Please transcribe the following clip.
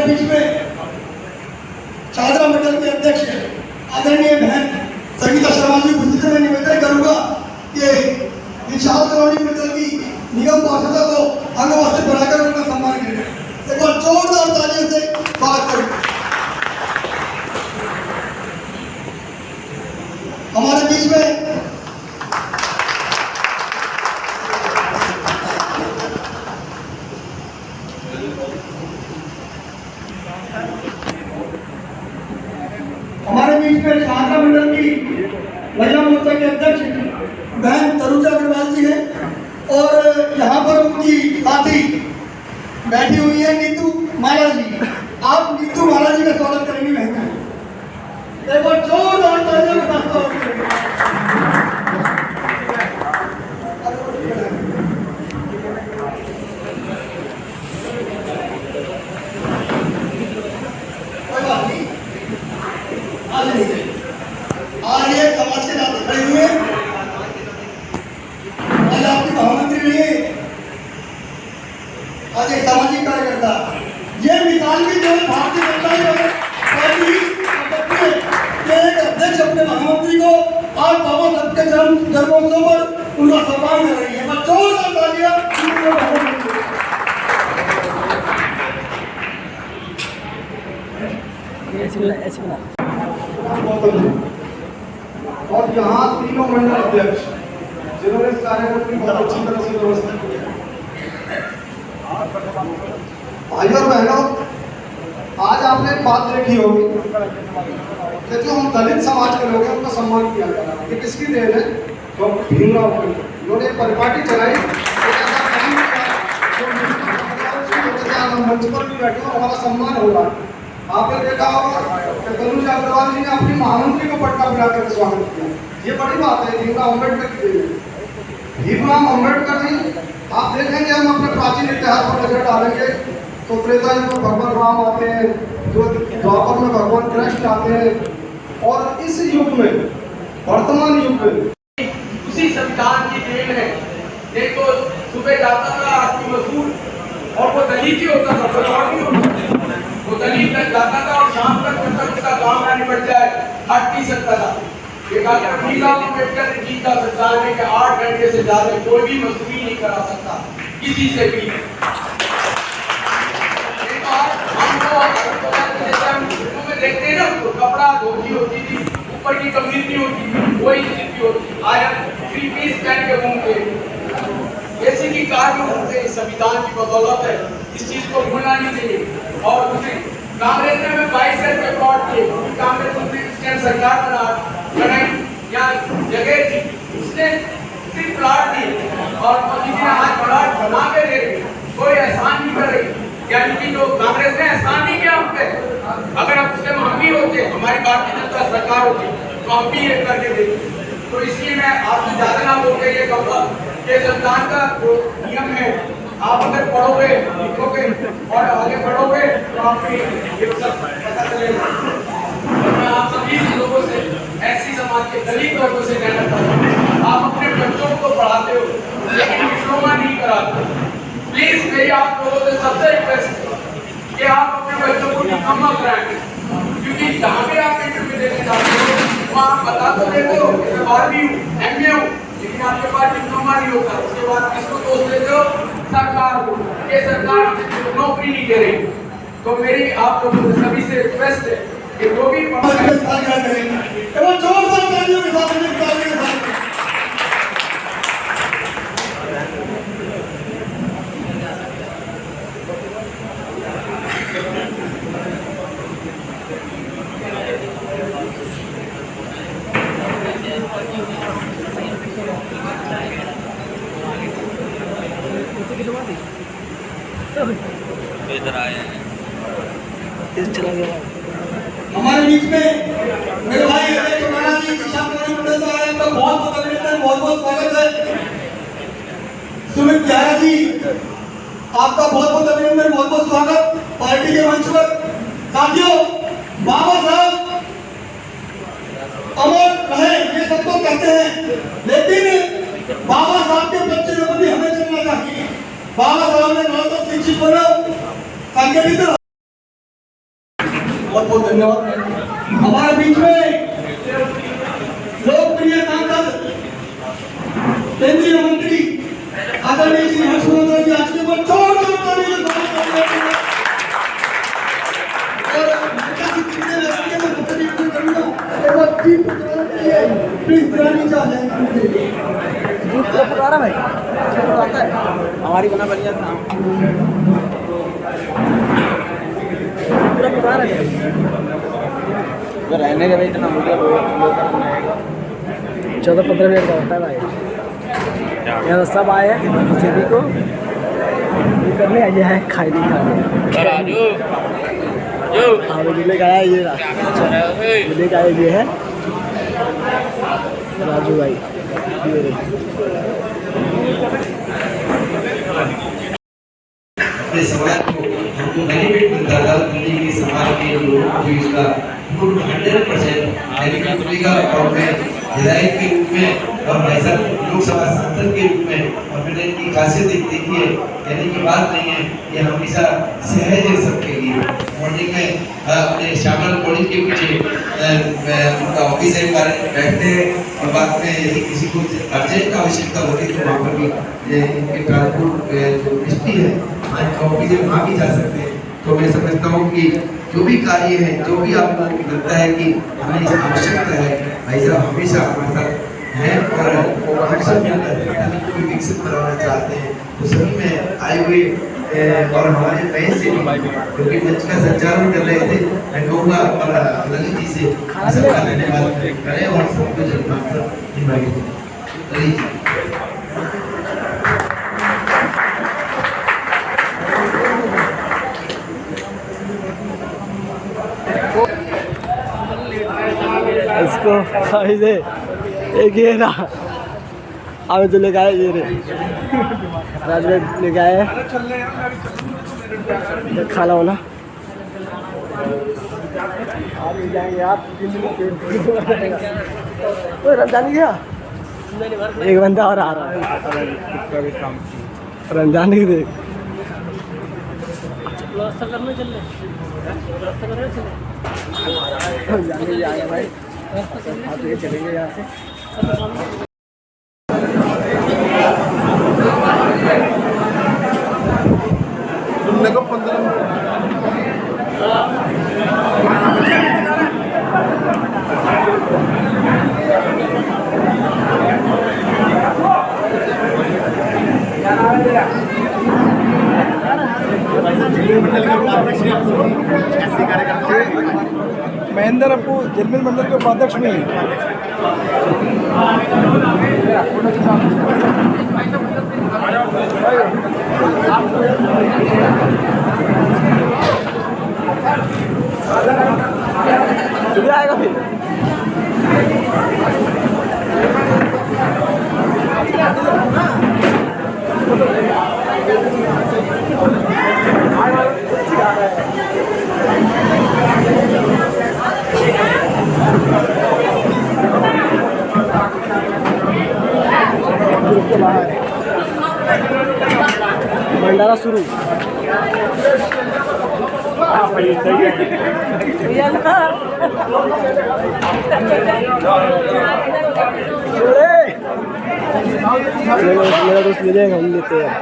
बीच में शाहजरा मंडल के अध्यक्ष आदरणीय बहन संगीता शर्मा जी उपस्थित है। मैं निवेदन करूंगा कि विशाल कॉलोनी मंडल की निगम पार्षदों को अंगवास्त्र बनाकर उनका सम्मान करें। एक बार जोरदार तालियों से स्वागत करें। हमारे बीच में शाहजरा मंडल की महिला मोर्चा के अध्यक्ष बहन तनुजा अग्रवाल जी हैं और यहाँ पर उनकी साथी बैठी हुई है नीतू माला जी। आप नीतू माला जी का स्वागत करेंगे बहन। एक बार जोरदार तालियों के साथ स्वागत करेंगे। आज ये समाज के नाते खड़े हुए, आज आपकी महामंत्री नहीं है, आज एक सामाजिक कार्यकर्ता। ये मिसाल भी जो भारतीय जनता पार्टी के एक अध्यक्ष अपने महामंत्री को आज बाबा साहब के जन्मोत्सव पर उनका सम्मान कर रही है। बच्चों का तालियां। और यहाँ तीनों मंडल अध्यक्ष जिन्होंने इस कार्यक्रम की बहुत अच्छी तरह से व्यवस्था की है। भाई और बहनों, आज आपने एक बात देखी होगी कि जो हम दलित समाज के लोग हैं उनका सम्मान किया जा रहा है। ये किसकी देन है? तो भीमराव अम्बेडकर। उन्होंने एक परिपाटी चलाई, मंच पर भी बैठे और हमारा सम्मान हो रहा है। आपने देखा होगा कि तनुजा अग्रवाल जी ने अपनी महामंत्री को पटका पिलाकर स्वागत किया। ये बड़ी बात है, भीमराव अम्बेडकर की देन है। भीमराव अम्बेडकर जी, आप देखेंगे हम अपने प्राचीन इतिहास पर नजर डालेंगे तो त्रेता युग में भगवान राम आते हैं, जो द्वापर में भगवान कृष्ण आते हैं, और इस युग में वर्तमान युग में उसी संविधान की देन है। नहीं तो सुबह जाता था आदमी मजदूर और वो दलित ही होता था, वो दलित तक जाता था और शाम तक जब तक उसका काम ना निपट जाए हट नहीं सकता था। ये डॉक्टर भीमराव अम्बेडकर जी का संविधान है कि 8 घंटे से ज्यादा कोई भी मजदूरी नहीं करा सकता किसी से भी। हम देखते हैं ना, तो कपड़ा धोती होती थी, ऊपर की कमीज नहीं होती थी, वही स्थिति होती। आज हम 3 पीस पहन के घूमते, एसी की कार में घूमते। संविधान की बदौलत है, इस चीज को भूलना नहीं चाहिए। और दूसरी, कांग्रेस ने 22 रुपये फ्रॉड किए। कांग्रेस ने सरकार बनाई या जगह थी, उसने सिर्फ प्लाट दिए और मोदी जी ने आज प्लाट बना के दे रही, कोई एहसान नहीं कर रही। यानी कि जो कांग्रेस ने एहसान नहीं किया हम पे, अगर हम भी होते, हमारी भारतीय जनता सरकार होती, तो हम भी ये करके देते। तो इसलिए मैं आपसे ज्यादा ना बोल के ये कहूँगा कि संविधान का जो नियम है, आप अगर पढ़ोगे, लिखोगे और आगे बढ़ोगे तो आपको ये सब पता चलेगा। मैं आप सभी लोगों से, ऐसी समाज के दलित लोगों से कहना चाहता हूँ, आप अपने बच्चों को पढ़ाते हो लेकिन डिप्लोमा नहीं कराते। प्लीज मेरी आप लोगों से सबसे रिक्वेस्ट है कि आप अपने बच्चों को डिप्लोमा कराएंगे, क्योंकि जहाँ भी आप इंटरव्यू देने जाते हो वहाँ आप बता तो देते हो कि मैं 12वीं हूँ, MA हूँ, लेकिन आपके पास डिप्लोमा नहीं होता। उसके बाद किसको दोष देते हो? सरकार को, ये सरकार नौकरी नहीं दे रही। तो मेरी आप लोगों से सभी से रिक्वेस्ट है कि जो भी इधर आए हैं, चला गया। हमारे बीच में मेरे भाई राणा जी मंडल से आए, आपका बहुत बहुत अभिनंदन, बहुत बहुत स्वागत है। सुमित प्यारा जी, आपका बहुत बहुत अभिनंदन, बहुत बहुत स्वागत पार्टी के मंच पर। साथियों, बाबा साहब अमर रहे ये सब तो कहते हैं, लेकिन बाबा साहब के बच्चे लोग भी हमें चलना चाहिए। बाबा साहब ने कहा था शिक्षित बनो, संगठित बहुत बहुत धन्यवाद। हमारे बीच में लोकप्रिय सांसद केंद्रीय मंत्री आदरणीय श्री हर्षवर्धन जी आज के बाद भाई हमारी बना बढ़िया था पूरा रहने के भाई इतना मुझे 14-15 मिनट का होता है भाई। यहाँ सब आए हैं बीजेपी को करने आए हैं खाई नहीं खाने हाँ मिले का आया ये मिले का ये है राजू भाई अपने समाज को हमको बेनिफिट मिलता था दिल्ली के समाज के लोगों को इसका 100% बेनिफिट और मैं विधायक के रूप में और भाई साहब लोकसभा सांसद के रूप में और मैंने इनकी खासियत एक देखी है, यानी कि बात नहीं है, ये हमेशा सहज है सबके लिए। मॉर्निंग में अपने श्यामल कॉलेज के पीछे उनका ऑफिस है, कारण बैठते हैं और बाद में यदि किसी को अर्जेंट आवश्यकता होती है तो वहाँ पर भी इनके ट्रांसपोर्ट जो एसपी है ऑफिस है वहाँ भी जा सकते हैं। तो मैं समझता हूँ कि जो भी कार्य है, जो भी आपको लगता है कि हमें इसकी आवश्यकता है, भाई साहब हमेशा हमारे साथ हैं और हम सब को विकसित कराना चाहते हैं। तो सभी में आए हुए और हमारे नए से क्योंकि मंच का संचालन कर रहे थे, मैं कहूँगा ललित जी से सबका धन्यवाद करें और सबको जन्मदिन इनवाइट करें। इसको खाई दे एक ये ना हमें तो लेके आए ये रे राजू लेके आए खाना होना जाएंगे आप 3 दिन तो रमजान गया एक बंदा और आ रहा है रमजान की देख व्यवस्था करने चल रहे आए भाई चलेंगे यहाँ से। तुमने को 15 महेंद्र अपू जलमिल मंडल के उपाध्यक्ष में आएगा फिर भंडारा शुरू मेरा दोस्त मिलेगा हम लेते हैं